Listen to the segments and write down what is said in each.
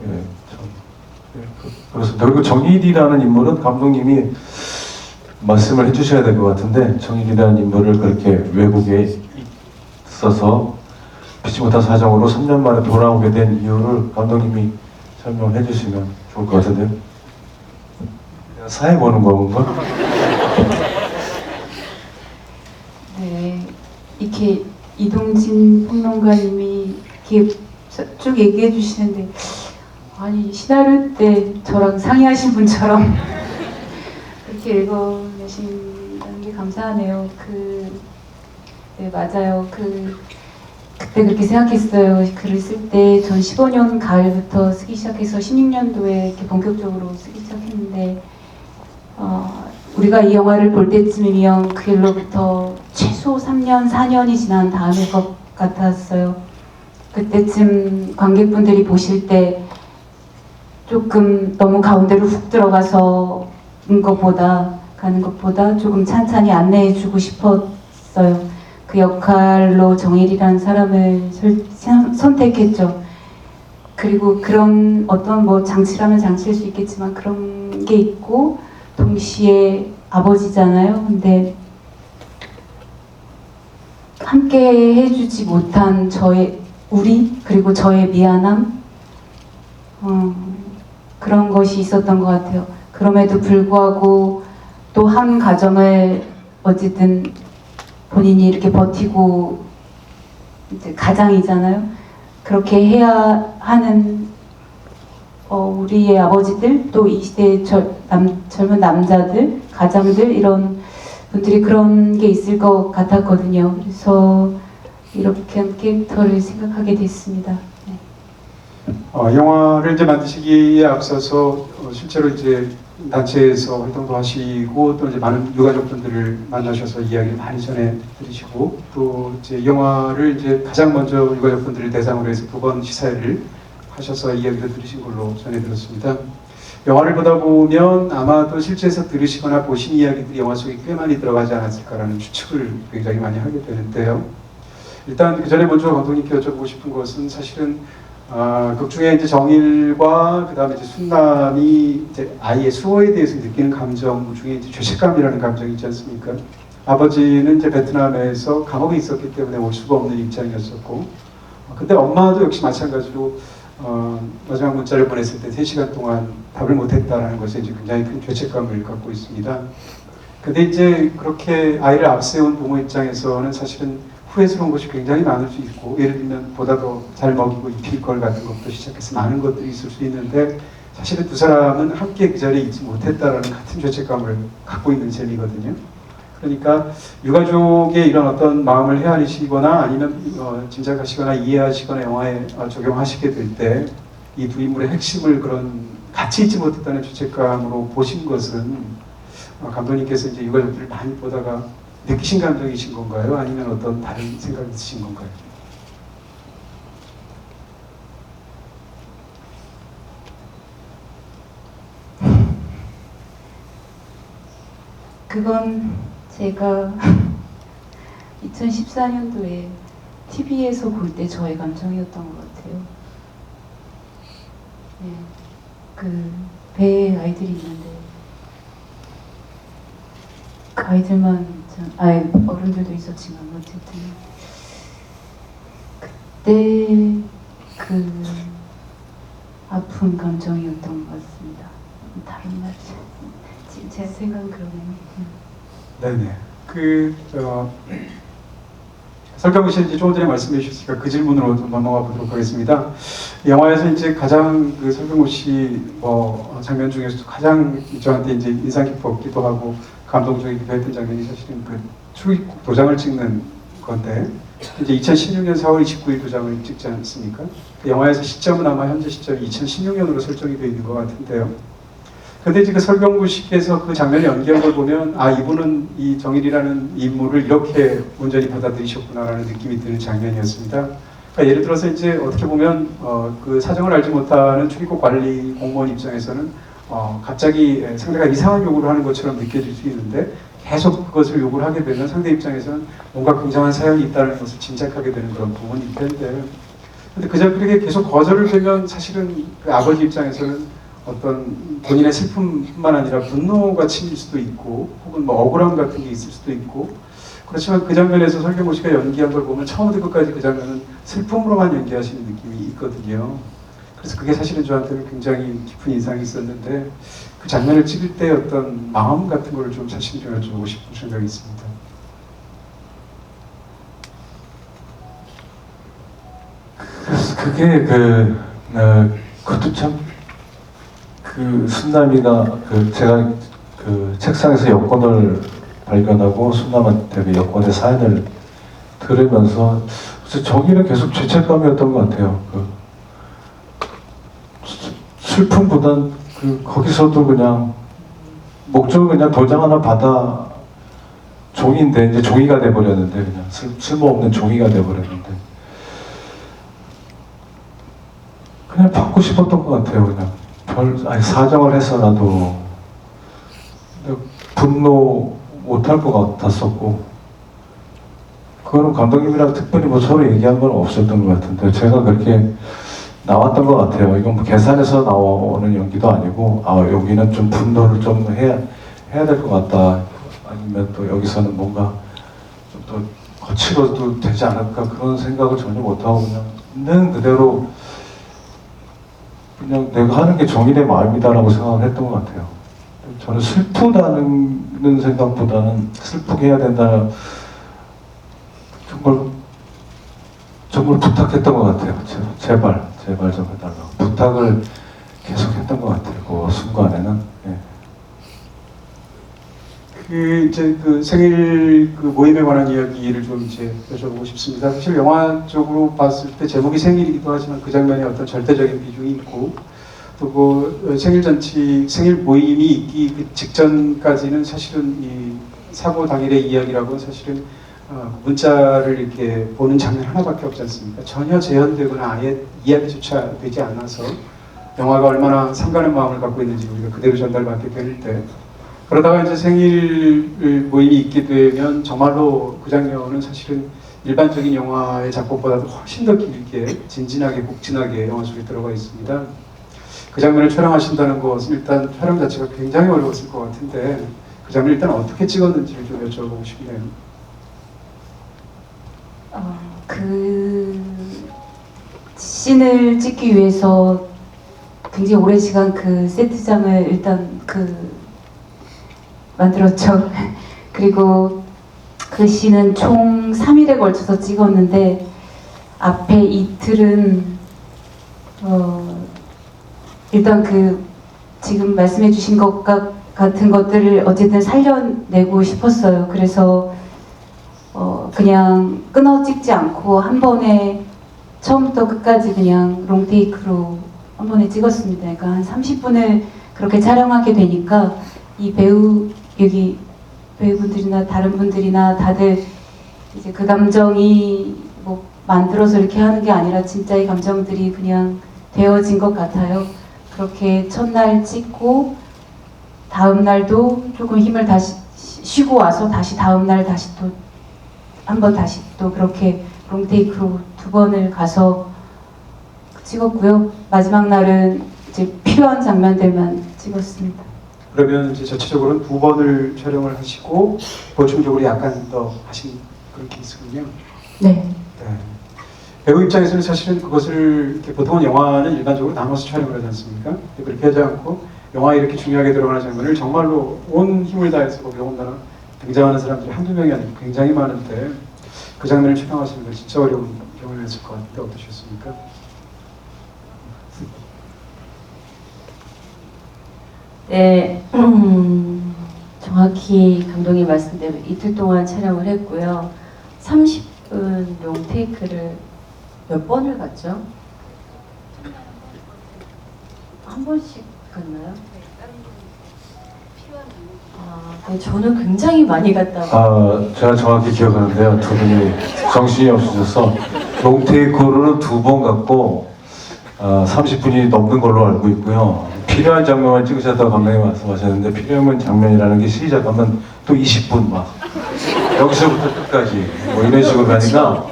예, 참. 예, 그렇습니다. 그리고 정일이라는 인물은 감독님이 말씀을 해주셔야 될 것 같은데, 정일이라는 인물을 그렇게 외국에 있어서 피치 못한 사정으로 3년 만에 돌아오게 된 이유를 감독님이 설명해 주시면 좋을 것 같은데요. 사회 보는 건가? 네, 이렇게 이동진 평론가님이 이렇게 쭉 얘기해 주시는데, 아니 시나리오 때 저랑 상의하신 분처럼 그렇게 읽어내신다는 게 감사하네요. 네, 맞아요. 그때 그렇게 생각했어요. 글을 쓸 때 전 15년 가을부터 쓰기 시작해서 16년도에 이렇게 본격적으로 쓰기 시작했는데, 우리가 이 영화를 볼 때쯤이면 그일로부터 최소 3년, 4년이 지난 다음일 것 같았어요. 그때쯤 관객분들이 보실 때 조금 너무 가운데로 훅 들어가서 가는 것보다 조금 찬찬히 안내해주고 싶었어요. 그 역할로 정일이라는 사람을 선택했죠. 그리고 그런 어떤 뭐 장치라면 장치일 수 있겠지만 그런 게 있고, 동시에 아버지잖아요. 근데 함께 해주지 못한 우리, 그리고 저의 미안함, 그런 것이 있었던 것 같아요. 그럼에도 불구하고 또 한 가정을 어쨌든 본인이 이렇게 버티고, 이제 가장이잖아요. 그렇게 해야 하는 우리의 아버지들, 또 이 시대의 젊은 남자들, 가장들, 이런 분들이 그런 게 있을 것 같았거든요. 그래서 이렇게 한 캐릭터를 생각하게 됐습니다. 네. 영화를 이제 만드시기에 앞서서 실제로 이제 단체에서 활동도 하시고, 또 이제 많은 유가족분들을 만나셔서 이야기를 많이 전해 들으시고, 또 이제 영화를 이제 가장 먼저 유가족분들을 대상으로 해서 2번 시사회를 하셔서 이야기를 들으신 걸로 전해 들었습니다. 영화를 보다 보면 아마도 실제에서 들으시거나 보신 이야기들이 영화 속에 꽤 많이 들어가지 않았을까라는 추측을 굉장히 많이 하게 되는데요. 일단 그 전에 먼저 감독님께 여쭤보고 싶은 것은, 사실은 극 중에 이제 정일과 그 다음에 이제 순남이 이제 아이의 수호에 대해서 느끼는 감정 중에 이제 죄책감이라는 감정이 있지 않습니까? 아버지는 이제 베트남에서 감옥에 있었기 때문에 올 수가 없는 입장이었었고, 근데 엄마도 역시 마찬가지로 마지막 문자를 보냈을 때 3시간 동안 답을 못했다라는 것에 이제 굉장히 큰 죄책감을 갖고 있습니다. 근데 이제 그렇게 아이를 앞세운 부모 입장에서는 사실은 후회스러운 것이 굉장히 많을 수 있고, 예를 들면 보다 더 잘 먹이고 입힐 걸 같은 것부터 시작해서 많은 것들이 있을 수 있는데, 사실은 두 사람은 함께 그 자리에 있지 못했다라는 같은 죄책감을 갖고 있는 셈이거든요. 그러니까 유가족의 이런 어떤 마음을 헤아리시거나 아니면 짐작하시거나 이해하시거나 영화에 적용하시게 될 때 이 두 인물의 핵심을 그런 같이 있지 못했다는 죄책감으로 보신 것은, 감독님께서 이제 유가족들을 많이 보다가 느끼신 감정이신 건가요? 아니면 어떤 다른 생각이 있으신 건가요? 그건 제가 2014년도에 TV에서 볼 때 저의 감정이었던 것 같아요. 네, 그 배에 아이들이 있는데 그 아이들만 어른들도 있었지만 어쨌든 그때 그 아픈 감정이었던 것 같습니다. 다른 말이죠. 제 생각은 그러네요. 네네. 설경구 씨 이제 조금 전에 말씀해 주셨으니까 그 질문으로 좀 넘어가 보도록 하겠습니다. 영화에서 이제 가장 그 설경구 씨 장면 중에서도 가장 저한테 이제 인상 깊었기도 하고 감동적이기도 했던 장면이 사실은 그 출입국 도장을 찍는 건데, 이제 2016년 4월 29일 도장을 찍지 않습니까? 그 영화에서 시점은 아마 현재 시점이 2016년으로 설정이 되어 있는 것 같은데요. 근데 지금 설경구 씨께서 그 장면을 연기한 걸 보면, 이분은 이 정일이라는 인물을 이렇게 온전히 받아들이셨구나라는 느낌이 드는 장면이었습니다. 그러니까 예를 들어서 이제 어떻게 보면 그 사정을 알지 못하는 출입국 관리 공무원 입장에서는 갑자기 상대가 이상한 요구를 하는 것처럼 느껴질 수 있는데, 계속 그것을 요구를 하게 되면 상대 입장에서는 뭔가 굉장한 사연이 있다는 것을 짐작하게 되는 그런 부분일 텐데, 근데 그렇게 계속 거절을 되면 사실은 그 아버지 입장에서는 어떤 본인의 슬픔뿐만 아니라 분노가 치밀 수도 있고 혹은 뭐 억울함 같은 게 있을 수도 있고 그렇지만 그 장면에서 설경구 씨가 연기한 걸 보면 처음부터 끝까지 그 장면은 슬픔으로만 연기하시는 느낌이 있거든요. 그래서 그게 사실은 저한테는 굉장히 깊은 인상이 있었는데 그 장면을 찍을 때 어떤 마음 같은 걸 좀 자신 좀 여쭤보고 싶은 생각이 있습니다. 그래서 그게 그것도 참 그 순남이가 제가 그 책상에서 여권을 발견하고 순남한테 그 여권의 사연을 들으면서 그래서 저기는 계속 죄책감이었던 것 같아요. 슬픔보단 거기서도 그냥 목적은 그냥 도장 하나 받아 종이인데 이제 종이가 돼버렸는데 그냥 쓸모없는 종이가 돼버렸는데 그냥 받고 싶었던 것 같아요. 그냥 사정을 해서라도 분노 못할 것 같았었고 그거는 감독님이랑 특별히 뭐 서로 얘기한 건 없었던 것 같은데 제가 그렇게 나왔던 것 같아요. 이건 뭐 계산해서 나오는 연기도 아니고 여기는 좀 분노를 좀 해야 될 것 같다. 아니면 또 여기서는 뭔가 좀 더 거칠어도 되지 않을까 그런 생각을 전혀 못하고 그냥 있는 그대로 그냥 내가 하는 게 정인의 마음이다라고 생각을 했던 것 같아요. 저는 슬프다는 생각보다는 슬프게 해야 된다 정말 부탁했던 것 같아요. 제발 좀 해달라고 부탁을 계속했던 것 같아요. 그 순간에는. 예. 이제 그 생일 그 모임에 관한 이야기를 좀 이제 여쭤보고 싶습니다. 사실 영화적으로 봤을 때 제목이 생일이기도 하지만 그 장면에 어떤 절대적인 비중이 있고 또 그 생일 모임이 있기 그 직전까지는 사실은 이 사고 당일의 이야기라고는 사실은 문자를 이렇게 보는 장면 하나밖에 없지 않습니까? 전혀 재현되거나 아예 이야기조차 되지 않아서 영화가 얼마나 상가는 마음을 갖고 있는지 우리가 그대로 전달받게 될 때 그러다가 이제 생일 모임이 있게 되면 정말로 그 장면은 사실은 일반적인 영화의 작품보다도 훨씬 더 길게 진진하게 북진하게 영화 속에 들어가 있습니다. 그 장면을 촬영하신다는 것은 일단 촬영 자체가 굉장히 어려웠을 것 같은데 그 장면을 일단 어떻게 찍었는지를 좀 여쭤보고 싶네요. 그 씬을 찍기 위해서 굉장히 오랜 시간 그 세트장을 일단 만들었죠. 그리고 그 씬은 총 3일에 걸쳐서 찍었는데 앞에 이틀은 일단 지금 말씀해 주신 것 같은 것들을 어쨌든 살려내고 싶었어요. 그래서 그냥 끊어 찍지 않고 한 번에 처음부터 끝까지 그냥 롱테이크로 한 번에 찍었습니다. 그러니까 한 30분을 그렇게 촬영하게 되니까 이 여기 배우분들이나 다른 분들이나 다들 이제 그 감정이 뭐 만들어서 이렇게 하는 게 아니라 진짜 이 감정들이 그냥 되어진 것 같아요. 그렇게 첫날 찍고 다음 날도 조금 힘을 다시 쉬고 와서 다시 다음 날 다시 또 한 번 다시 또 그렇게 롱테이크로 2번을 가서 찍었고요. 마지막 날은 이제 필요한 장면들만 찍었습니다. 그러면 이제 전체적으로는 2번을 촬영을 하시고 보충적으로 약간 더 하신 그런 케이스군요. 네. 네. 배우 입장에서는 사실은 그것을 이렇게 보통은 영화는 일반적으로 나눠서 촬영을 하지 않습니까? 그렇게 하지 않고 영화에 이렇게 중요하게 들어가는 장면을 정말로 온 힘을 다해서 더군다나 등장하는 사람들이 한두 명이 아니고 굉장히 많은데 그 장면을 촬영하시는 건 진짜 어려운 경험이었을 것 같은데 어떠셨습니까? 네, 정확히 감독님 말씀대로 이틀 동안 촬영을 했고요. 30분 롱테이크를 몇 번을 갔죠? 한 번씩 갔나요? 저는 굉장히 많이 갔다고. 제가 정확히 기억하는데요. 두 분이 정신이 없으셔서 롱테이크로는 2번 갔고 30분이 넘는 걸로 알고 있고요. 필요한 장면만 찍으셨다고 감독님 말씀하셨는데 필요한 장면이라는 게 시작하면 또 20분 막 여기서부터 끝까지 뭐 이런 식으로 가니까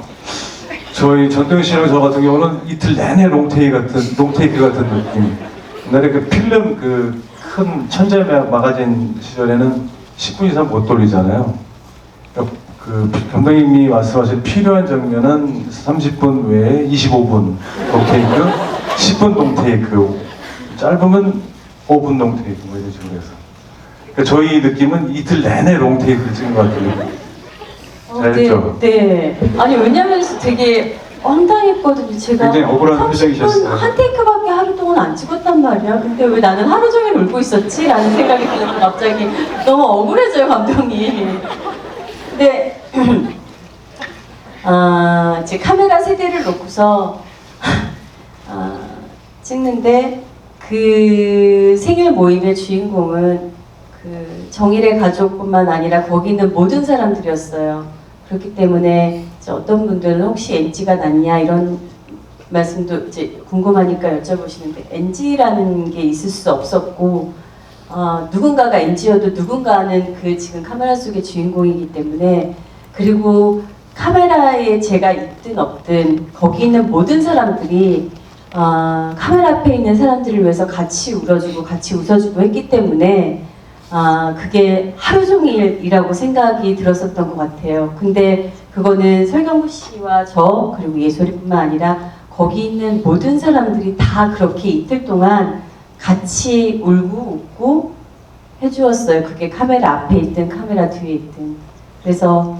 저희 전동현 씨랑 저 같은 경우는 이틀 내내 롱테이크 같은 느낌. 옛날에 그 필름 그 큰 천재 마가진 시절에는 10분 이상 못 돌리잖아요. 그러니까 그 감독님이 말씀하신 필요한 장면은 30분 외에 25분 롱테이크, 10분 롱테이크, 짧으면 5분 롱테이크 뭐 이런 식으로 해서. 그러니까 저희 느낌은 이틀 내내 롱테이크를 찍은 것 같아요. 잘했죠? 네. 아니 왜냐면 되게 황당했거든요. 제가 굉장히 억울한 표정이셨어요. 한 테이크밖에 하루 동안 안 찍었단 말이야. 근데 왜 나는 하루 종일 울고 있었지? 라는 생각이 들어서 갑자기 너무 억울해져요, 감독님. 근데 이제 카메라 세대를 놓고서 찍는데 그 생일 모임의 주인공은 그 정일의 가족뿐만 아니라 거기 있는 모든 사람들이었어요. 그렇기 때문에 이제 어떤 분들은 혹시 NG가 났냐 이런 말씀도 이제 궁금하니까 여쭤보시는데 NG라는 게 있을 수 없었고 누군가가 NG여도 누군가는 그 지금 카메라 속의 주인공이기 때문에 그리고 카메라에 제가 있든 없든 거기 있는 모든 사람들이 카메라 앞에 있는 사람들을 위해서 같이 울어주고 같이 웃어주고 했기 때문에 그게 하루 종일이라고 생각이 들었었던 것 같아요. 근데 그거는 설경구 씨와 저 그리고 예솔이뿐만 아니라 거기 있는 모든 사람들이 다 그렇게 이틀 동안 같이 울고 웃고 해주었어요. 그게 카메라 앞에 있든 카메라 뒤에 있든. 그래서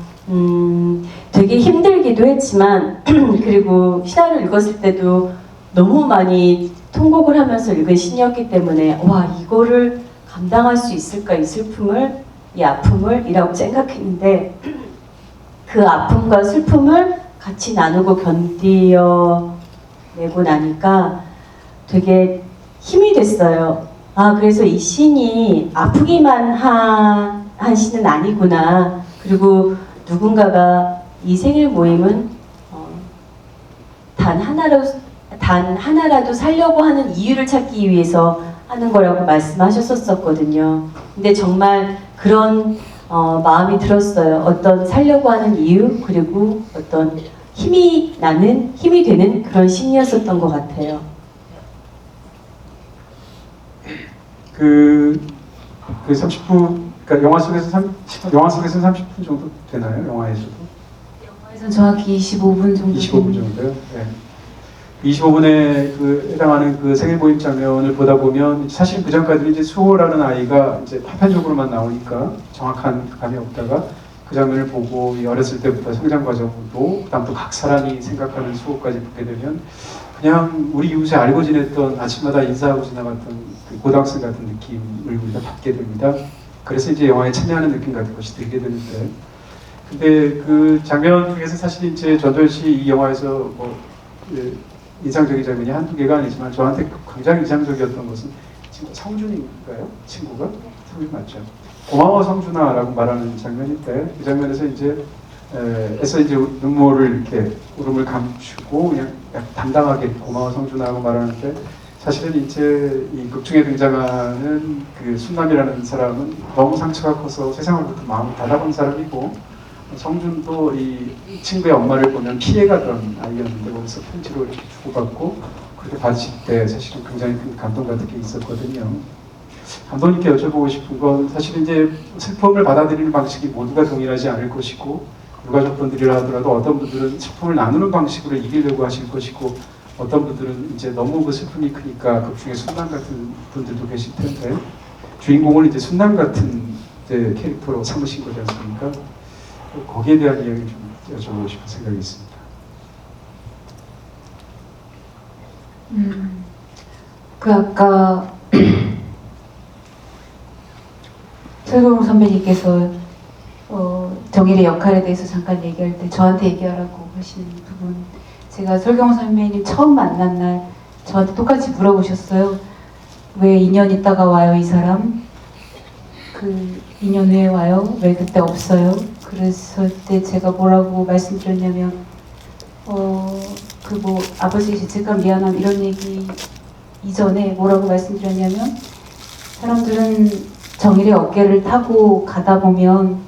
되게 힘들기도 했지만 그리고 신화를 읽었을 때도 너무 많이 통곡을 하면서 읽은 신이었기 때문에 와 이거를 감당할 수 있을까 이 슬픔을 이 아픔을 이라고 생각했는데 그 아픔과 슬픔을 같이 나누고 견디어내고 나니까 되게 힘이 됐어요. 그래서 이 신이 아프기만 한 신은 아니구나. 그리고 누군가가 이 생일 모임은 단 하나라도 살려고 하는 이유를 찾기 위해서 하는 거라고 말씀하셨었거든요. 근데 정말 그런 마음이 들었어요. 어떤 살려고 하는 이유 그리고 어떤 힘이 되는 그런 신이었었던 것 같아요. 그 30분, 그러니까 영화 속에서는 30분 정도 되나요? 영화에서도? 영화에서는 정확히 25분 정도. 25분 정도요. 네. 25분에 그 해당하는 그 생일 모임 장면을 보다 보면 사실 그 전까지는 이제 수호라는 아이가 이제 파편적으로만 나오니까 정확한 감이 없다가 그 장면을 보고 어렸을 때부터 성장 과정도 그다음 또 각 사람이 생각하는 수호까지 보게 되면 그냥 우리 이웃에 알고 지냈던 아침마다 인사하고 지나갔던 그 고등학생 같은 느낌을 우리가 받게 됩니다. 그래서 이제 영화에 참여하는 느낌 같은 것이 들게 되는데 근데 그 장면 중에서 사실 이제 전도연 씨 이 영화에서 뭐 인상적인 장면이 한두 개가 아니지만 저한테 굉장히 인상적이었던 것은 친구 성준인가요? 친구가? 성준 맞죠? 고마워 성준아라고 말하는 장면인데 그 장면에서 이제 이제 눈물을 이렇게 울음을 감추고 그냥 담담하게 고마워 성준아라고 말하는데 사실은 이제 이 극중에 등장하는 그 순남이라는 사람은 너무 상처가 커서 세상으로부터 마음을 닫아본 사람이고 성준도 이 친구의 엄마를 보면 피해가던 아이였는데 거기서 편지로 이렇게 주고받고 그렇게 받으실 때 사실은 굉장히 큰 감동 같은 게 있었거든요. 감독님께 여쭤보고 싶은 건 사실 이제 슬픔을 받아들이는 방식이 모두가 동일하지 않을 것이고 유가족분들이라 하더라도 어떤 분들은 슬픔을 나누는 방식으로 이기려고 하실 것이고 어떤 분들은 이제 너무 그 슬픔이 크니까 극중에 순남 같은 분들도 계실 텐데 주인공을 이제 순남 같은 이제 캐릭터로 삼으신 거지 않습니까? 거기에 대한 이야기를 좀 여쭤보고 싶은 생각이 있습니다. 그 아까 설경구 선배님께서 정일의 역할에 대해서 잠깐 얘기할 때 저한테 얘기하라고 하시는 부분 제가 설경구 선배님 처음 만난 날 저한테 똑같이 물어보셨어요. 왜 2년 있다가 와요 이 사람? 그 2년 후에 와요? 왜 그때 없어요? 그래서 그때 제가 뭐라고 말씀드렸냐면 그 뭐 아버지 죄책감 미안함 이런 얘기 이전에 뭐라고 말씀드렸냐면 사람들은 정일의 어깨를 타고 가다 보면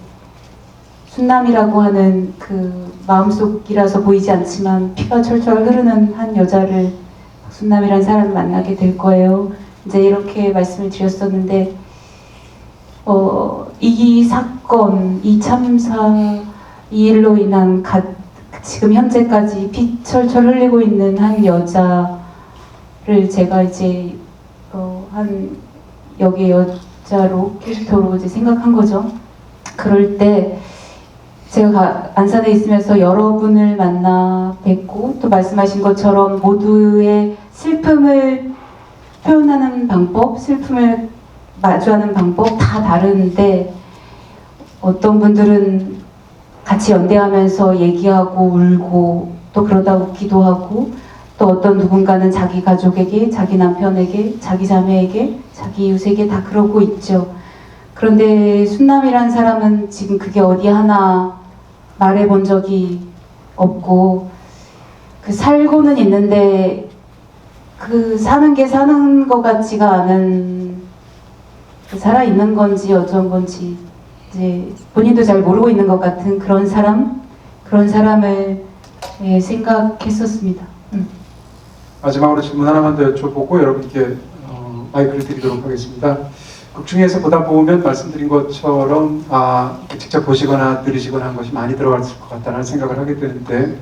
순남이라고 하는 그 마음속이라서 보이지 않지만 피가 철철 흐르는 한 여자를 순남이라는 사람을 만나게 될 거예요. 이제 이렇게 말씀을 드렸었는데 이 사건, 이 참사, 이 일로 인한 지금 현재까지 피 철철 흘리고 있는 한 여자를 제가 이제 한 여기 여자로 캐릭터로 이제 생각한 거죠. 그럴 때 제가 안산에 있으면서 여러분을 만나 뵙고 또 말씀하신 것처럼 모두의 슬픔을 표현하는 방법, 슬픔을 마주하는 방법 다 다른데 어떤 분들은 같이 연대하면서 얘기하고 울고 또 그러다 웃기도 하고 또 어떤 누군가는 자기 가족에게, 자기 남편에게, 자기 자매에게, 자기 이웃에게 다 그러고 있죠. 그런데 순남이라는 사람은 지금 그게 어디 하나 말해본 적이 없고 살고는 있는데 사는 게 사는 것 같지가 않은 살아있는 건지 어쩐 건지 이제 본인도 잘 모르고 있는 것 같은 그런 사람을 생각했었습니다. 마지막으로 질문 하나만 더 여쭤보고 여러분께 마이크를 드리도록 하겠습니다. 극 중에서 보다 보면 말씀드린 것처럼 직접 보시거나 들으시거나 한 것이 많이 들어갔을 것 같다는 생각을 하게 되는데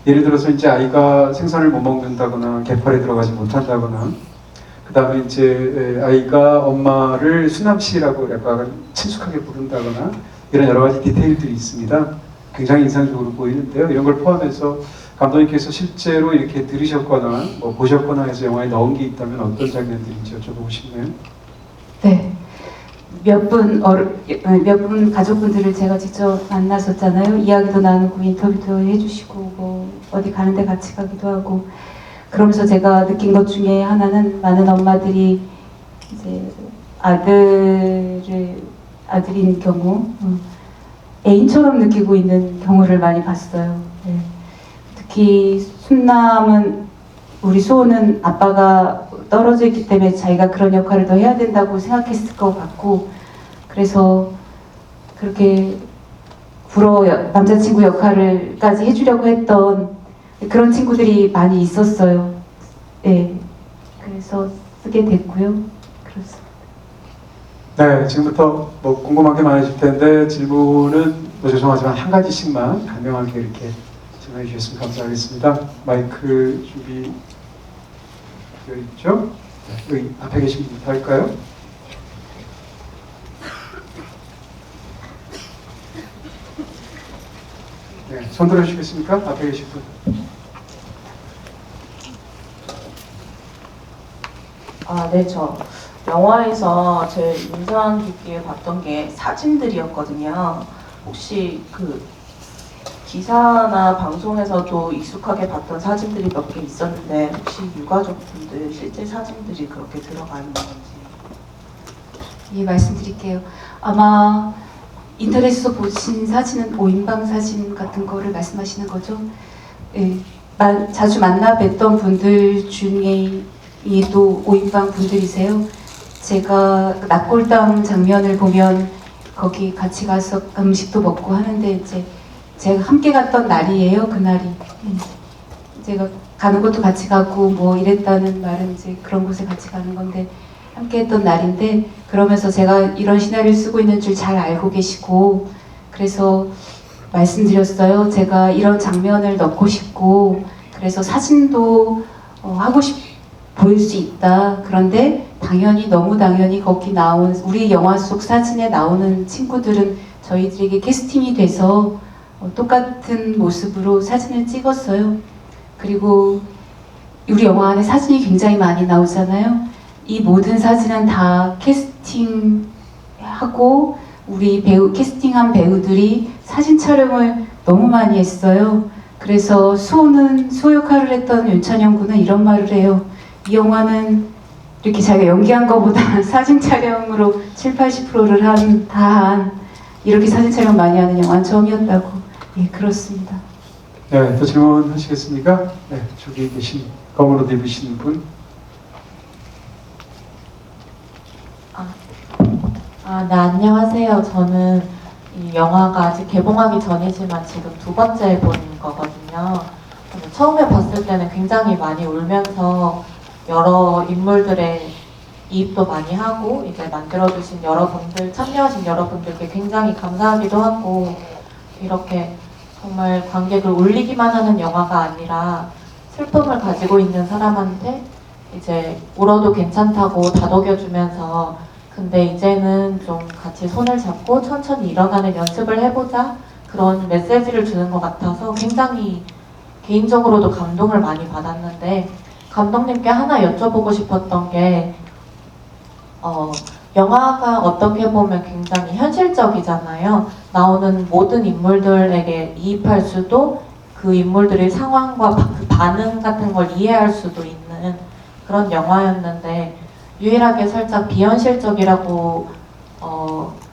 예를 들어서 이제 아이가 생선을 못 먹는다거나 갯벌에 들어가지 못한다거나 그 다음에 이제 아이가 엄마를 수남씨라고 약간 친숙하게 부른다거나 이런 여러 가지 디테일들이 있습니다. 굉장히 인상적으로 보이는데요. 이런 걸 포함해서 감독님께서 실제로 이렇게 들으셨거나 뭐 보셨거나 해서 영화에 넣은 게 있다면 어떤 장면들인지 여쭤보고 싶네요. 네. 몇 분 가족분들을 제가 직접 만났었잖아요. 이야기도 나누고 인터뷰도 해주시고 뭐 어디 가는데 같이 가기도 하고 그러면서 제가 느낀 것 중에 하나는 많은 엄마들이 이제 아들인 경우 애인처럼 느끼고 있는 경우를 많이 봤어요. 네. 특히 순남은 우리 수호는 아빠가 떨어져 있기 때문에 자기가 그런 역할을 더 해야 된다고 생각했을 것 같고 그래서 그렇게 남자친구 역할을까지 해주려고 했던 그런 친구들이 많이 있었어요. 네, 그래서 쓰게 됐고요. 그렇습니다. 네, 지금부터 뭐 궁금한 게 많으실 텐데 질문은 뭐 죄송하지만 한 가지씩만 간명하게 이렇게 질문해 주셨으면 감사하겠습니다. 마이크 준비 되어 있죠? 네, 여기 앞에 계신 분부터 할까요? 네, 손 들어주시겠습니까? 앞에 계신 분. 네, 저 영화에서 제일 인상 깊게 봤던 게 사진들이었거든요. 혹시 그 기사나 방송에서도 익숙하게 봤던 사진들이 몇 개 있었는데 혹시 유가족분들 실제 사진들이 그렇게 들어가 있는 건지. 예, 말씀드릴게요. 아마 인터넷에서 보신 사진은 5인방 사진 같은 거를 말씀하시는 거죠? 예, 자주 만나 뵀던 분들 중에도 5인방 분들이세요. 제가 낙골당 장면을 보면 거기 같이 가서 음식도 먹고 하는데 이제 제가 함께 갔던 날이에요, 그날이. 제가 가는 것도 같이 가고 뭐 이랬다는 말은 이제 그런 곳에 같이 가는 건데 함께 했던 날인데 그러면서 제가 이런 시나리오를 쓰고 있는 줄 잘 알고 계시고 그래서 말씀드렸어요. 제가 이런 장면을 넣고 싶고 그래서 사진도 보일 수 있다. 그런데 너무 당연히 거기 나온 우리 영화 속 사진에 나오는 친구들은 저희들에게 캐스팅이 돼서 똑같은 모습으로 사진을 찍었어요. 그리고 우리 영화 안에 사진이 굉장히 많이 나오잖아요. 이 모든 사진은 다 캐스팅하고 우리 캐스팅한 배우들이 사진 촬영을 너무 많이 했어요. 그래서 수호 역할을 했던 윤찬영 군은 이런 말을 해요. 이 영화는 이렇게 자기가 연기한 것보다 사진 촬영으로 70-80%를 한 이렇게 사진 촬영 많이 하는 영화는 처음이었다고. 예, 그렇습니다. 네, 또 질문 하시겠습니까? 네, 저기 계신 검은 옷 입으신 분. 네, 안녕하세요. 저는 이 영화가 아직 개봉하기 전이지만 지금 두 번째 본 거거든요. 근데 처음에 봤을 때는 굉장히 많이 울면서 여러 인물들의 이입도 많이 하고 이제 만들어주신 여러분들, 참여하신 여러분들께 굉장히 감사하기도 하고 이렇게 정말 관객을 울리기만 하는 영화가 아니라 슬픔을 가지고 있는 사람한테 이제 울어도 괜찮다고 다독여주면서 근데 이제는 좀 같이 손을 잡고 천천히 일어나는 연습을 해보자 그런 메시지를 주는 것 같아서 굉장히 개인적으로도 감동을 많이 받았는데 감독님께 하나 여쭤보고 싶었던 게 영화가 어떻게 보면 굉장히 현실적이잖아요. 나오는 모든 인물들에게 이입할 수도 그 인물들의 상황과 그 반응 같은 걸 이해할 수도 있는 그런 영화였는데 유일하게 살짝 비현실적이라고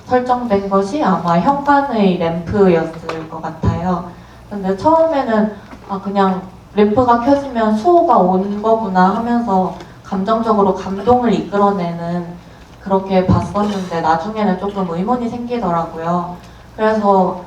설정된 것이 아마 현관의 램프였을 것 같아요. 근데 처음에는 그냥 램프가 켜지면 수호가 온 거구나 하면서 감정적으로 감동을 이끌어내는 그렇게 봤었는데 나중에는 조금 의문이 생기더라고요. 그래서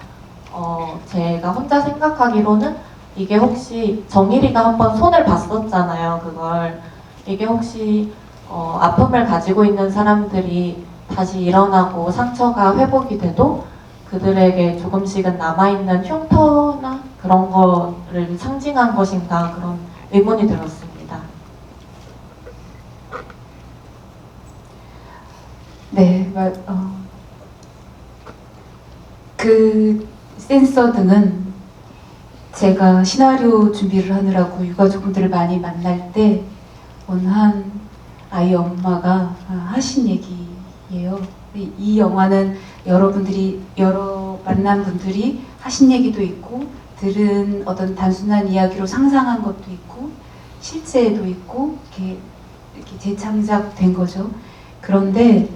제가 혼자 생각하기로는 이게 혹시 정일이가 한번 손을 봤었잖아요. 그걸 이게 혹시 아픔을 가지고 있는 사람들이 다시 일어나고 상처가 회복이 돼도 그들에게 조금씩은 남아있는 흉터나 그런 거를 상징한 것인가 그런 의문이 들었습니다. 네, 그 센서 등은 제가 시나리오 준비를 하느라고 유가족분들을 많이 만날 때 한 아이 엄마가 하신 얘기예요. 이 영화는 여러분들이 여러 만난 분들이 하신 얘기도 있고 들은 어떤 단순한 이야기로 상상한 것도 있고 실제도 있고 이렇게 재창작된 거죠. 그런데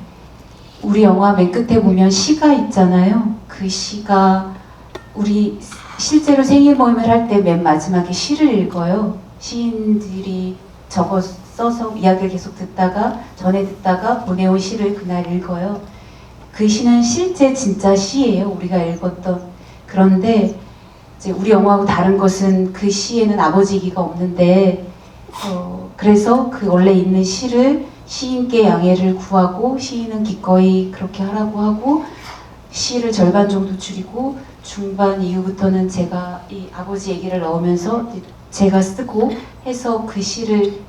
우리 영화 맨 끝에 보면 시가 있잖아요. 그 시가 우리 실제로 생일 모임을 할 때 맨 마지막에 시를 읽어요. 시인들이 써서 이야기를 계속 듣다가 전해 듣다가 보내온 시를 그날 읽어요. 그 시는 실제 진짜 시예요. 우리가 읽었던. 그런데 이제 우리 영화하고 다른 것은 그 시에는 아버지 얘기가 없는데 그래서 그 원래 있는 시를 시인께 양해를 구하고 시인은 기꺼이 그렇게 하라고 하고 시를 절반 정도 줄이고 중반 이후부터는 제가 이 아버지 얘기를 넣으면서 제가 쓰고 해서 그 시를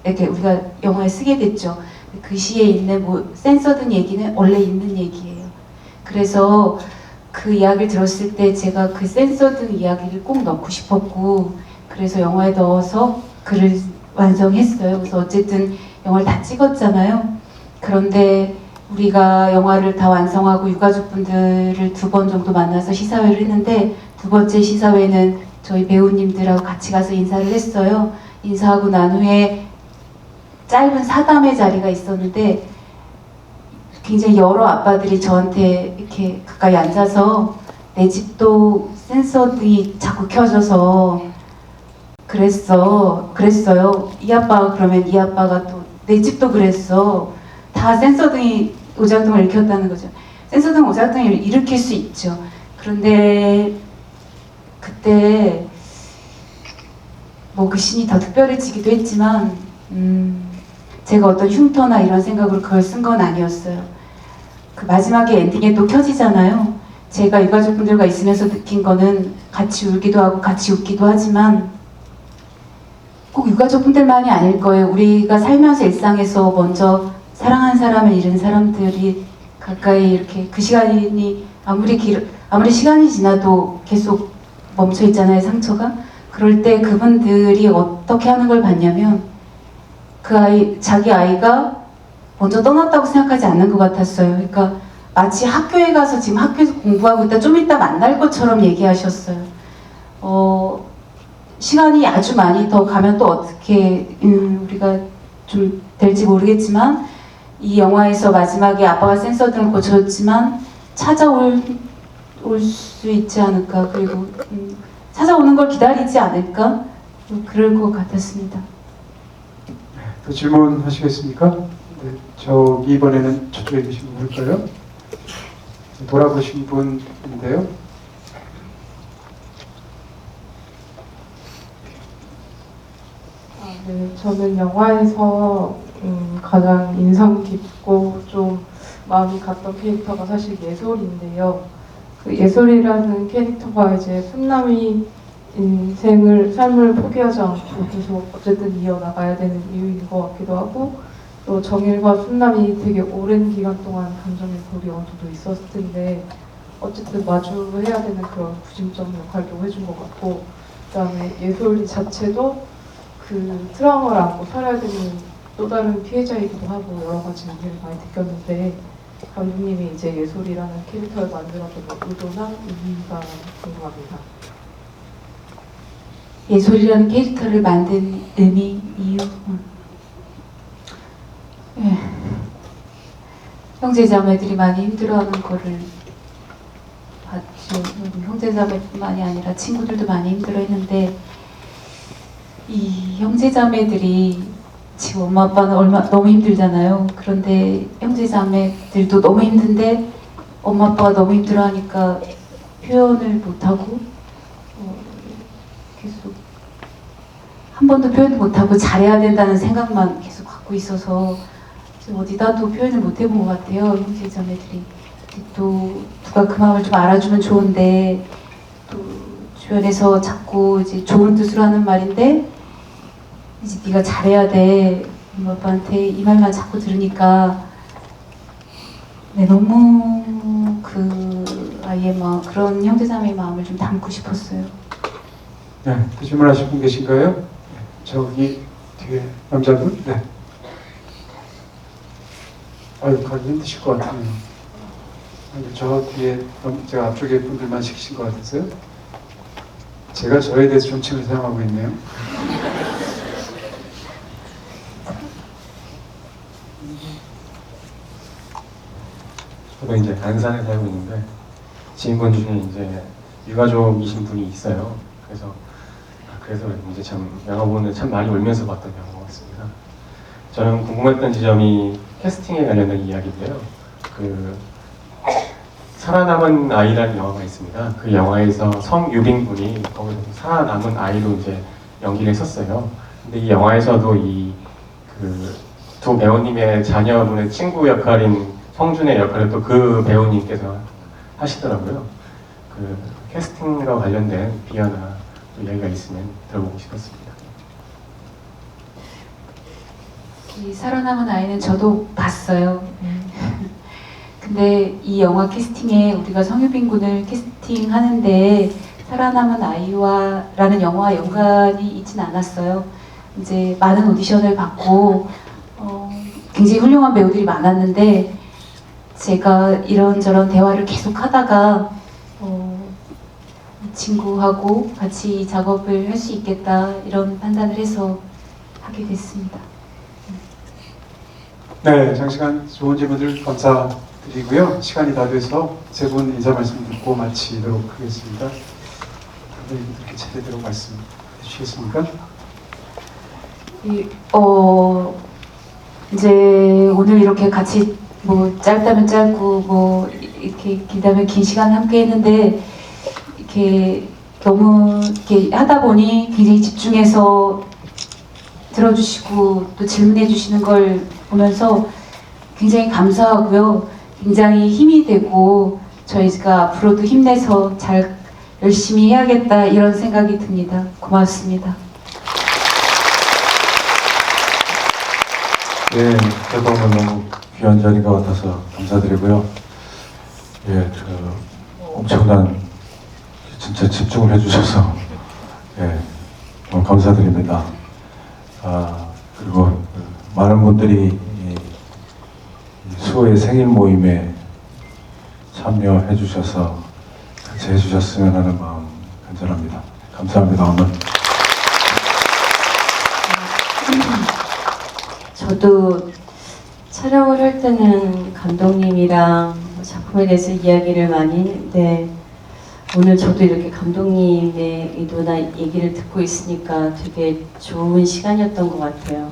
이렇게 우리가 영화에 쓰게 됐죠. 그 시에 있는 센서든 얘기는 원래 있는 얘기예요. 그래서 그 이야기를 들었을 때 제가 그 센서든 이야기를 꼭 넣고 싶었고 그래서 영화에 넣어서 글을 완성했어요. 그래서 어쨌든 영화를 다 찍었잖아요. 그런데 우리가 영화를 다 완성하고 유가족분들을 2번 정도 만나서 시사회를 했는데 두 번째 시사회는 저희 배우님들하고 같이 가서 인사를 했어요. 인사하고 난 후에 짧은 사담의 자리가 있었는데 굉장히 여러 아빠들이 저한테 이렇게 가까이 앉아서 내 집도 센서등이 자꾸 켜져서 그랬어요. 이 아빠가 그러면 이 아빠가 또 내 집도 그랬어. 다 센서등이 오작동을 일으켰다는 거죠. 센서등 오작동을 일으킬 수 있죠. 그런데 그때 그 신이 더 특별해지기도 했지만 제가 어떤 흉터나 이런 생각으로 그걸 쓴 건 아니었어요. 그 마지막에 엔딩에 또 켜지잖아요. 제가 유가족분들과 있으면서 느낀 거는 같이 울기도 하고 같이 웃기도 하지만 꼭 유가족분들만이 아닐 거예요. 우리가 살면서 일상에서 먼저 사랑한 사람을 잃은 사람들이 가까이 이렇게 그 시간이 아무리 시간이 지나도 계속 멈춰 있잖아요, 상처가. 그럴 때 그분들이 어떻게 하는 걸 봤냐면 자기 아이가 먼저 떠났다고 생각하지 않는 것 같았어요. 그러니까 마치 학교에 가서 지금 학교에서 공부하고 있다 좀 이따 만날 것처럼 얘기하셨어요. 시간이 아주 많이 더 가면 또 어떻게 우리가 좀 될지 모르겠지만 이 영화에서 마지막에 아빠가 센서등을 고쳐줬지만 찾아올 수 있지 않을까. 그리고 찾아오는 걸 기다리지 않을까. 그럴 것 같았습니다. 더 질문하시겠습니까? 네, 이번에는 저쪽에 계신 분 볼까요? 돌아보신 분인데요. 네, 저는 영화에서 가장 인상 깊고 좀 마음이 갔던 캐릭터가 사실 예솔인데요. 그 예솔이라는 캐릭터가 이제 훈남이 삶을 포기하지 않고 계속 어쨌든 이어나가야 되는 이유인 것 같기도 하고, 또 정일과 훈남이 되게 오랜 기간 동안 감정의 골이 어느 정도 있었을 텐데 어쨌든 마주해야 되는 그런 구심점 역할도 해준 것 같고, 그다음에 예솔이 자체도 그 트라우마를 안고 살아야 되는 또 다른 피해자이기도 하고 여러 가지 의미를 많이 느꼈는데, 감독님이 이제 예솔이라는 캐릭터를 만들었던 의도나 의미가 궁금합니다. 예솔이라는 캐릭터를 만든 의미, 이유. 예. 형제자매들이 많이 힘들어하는 거를 봤죠. 형제자매뿐만이 아니라 친구들도 많이 힘들어했는데, 이 형제자매들이 지금 엄마 아빠는 너무 힘들잖아요. 그런데 형제자매들도 너무 힘든데 엄마 아빠가 너무 힘들어하니까 표현을 못하고 계속 한 번도 표현을 못하고 잘해야 된다는 생각만 계속 갖고 있어서 어디다도 표현을 못 해본 것 같아요. 형제자매들이 또 누가 그 마음을 좀 알아주면 좋은데, 또 주변에서 자꾸 이제 좋은 뜻으로 하는 말인데 이제 네가 잘해야 돼, 엄마 아빠한테 이 말만 자꾸 들으니까 너무 그 아이의 마음, 그런 형제자매의 마음을 좀 담고 싶었어요. 네, 또 질문하실 분 계신가요? 네, 저기 뒤에 남자분? 네. 아유, 가기 힘드실 것 같아요. 아니, 저 뒤에, 제가 앞쪽에 분들만 시키신 것 같았어요? 제가 저에 대해서 존칭을 사용하고 있네요. 저도 이제 안산에 살고 있는데 지인분 중에 이제 유가족이신 분이 있어요. 그래서 이제 참 영화 보는 참 많이 울면서 봤던 영화 것 같습니다. 저는 궁금했던 지점이 캐스팅에 관련된 이야기인데요. 그 살아남은 아이라는 영화가 있습니다. 그 영화에서 성유빈 분이 거기서 살아남은 아이로 이제 연기를 했었어요. 근데 이 영화에서도 이 그 두 배우님의 자녀분의 친구 역할인 성준의 역할을 또 그 배우님께서 하시더라고요. 그 캐스팅과 관련된 비하나 또 이야기가 있으면 들어보고 싶었습니다. 이 살아남은 아이는 저도 봤어요. 근데 이 영화 캐스팅에 우리가 성유빈 군을 캐스팅하는데 살아남은 아이와 라는 영화와 연관이 있진 않았어요. 이제 많은 오디션을 받고 굉장히 훌륭한 배우들이 많았는데, 제가 이런저런 대화를 계속 하다가 이 친구하고 같이 작업을 할 수 있겠다 이런 판단을 해서 하게 됐습니다. 네, 장시간 좋은 질문들 감사드리고요. 시간이 다 돼서 세 분 인사 말씀 듣고 마치도록 하겠습니다. 다들 이렇게 차례대로 말씀 해주시겠습니까? 이제 오늘 이렇게 같이 뭐 짧다면 짧고 뭐 이렇게 길다면 긴 시간 함께 했는데, 이렇게 너무 이렇게 하다 보니 굉장히 집중해서 들어주시고 또 질문해 주시는 걸 보면서 굉장히 감사하고요. 굉장히 힘이 되고 저희가 앞으로도 힘내서 잘 열심히 해야겠다 이런 생각이 듭니다. 고맙습니다. 예, 저도 너무 귀한 자리인 것 같아서 감사드리고요. 예, 엄청난 진짜 집중을 해주셔서 예, 너무 감사드립니다. 그리고 많은 분들이 이 수호의 생일 모임에 참여해 주셔서 같이 해주셨으면 하는 마음 간절합니다. 감사합니다. 오늘. 저도 촬영을 할 때는 감독님이랑 작품에 대해서 이야기를 많이 했는데, 오늘 저도 이렇게 감독님의 의도나 얘기를 듣고 있으니까 되게 좋은 시간이었던 것 같아요.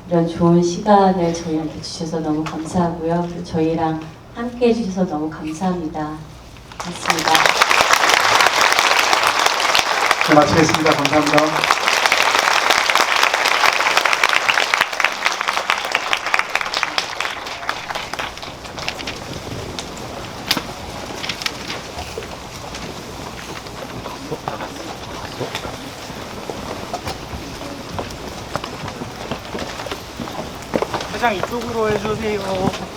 이런 좋은 시간을 저희한테 주셔서 너무 감사하고요. 그리고 저희랑 함께 해주셔서 너무 감사합니다. 고맙습니다. 네, 마치겠습니다. 감사합니다. 회장 이쪽으로 해주세요.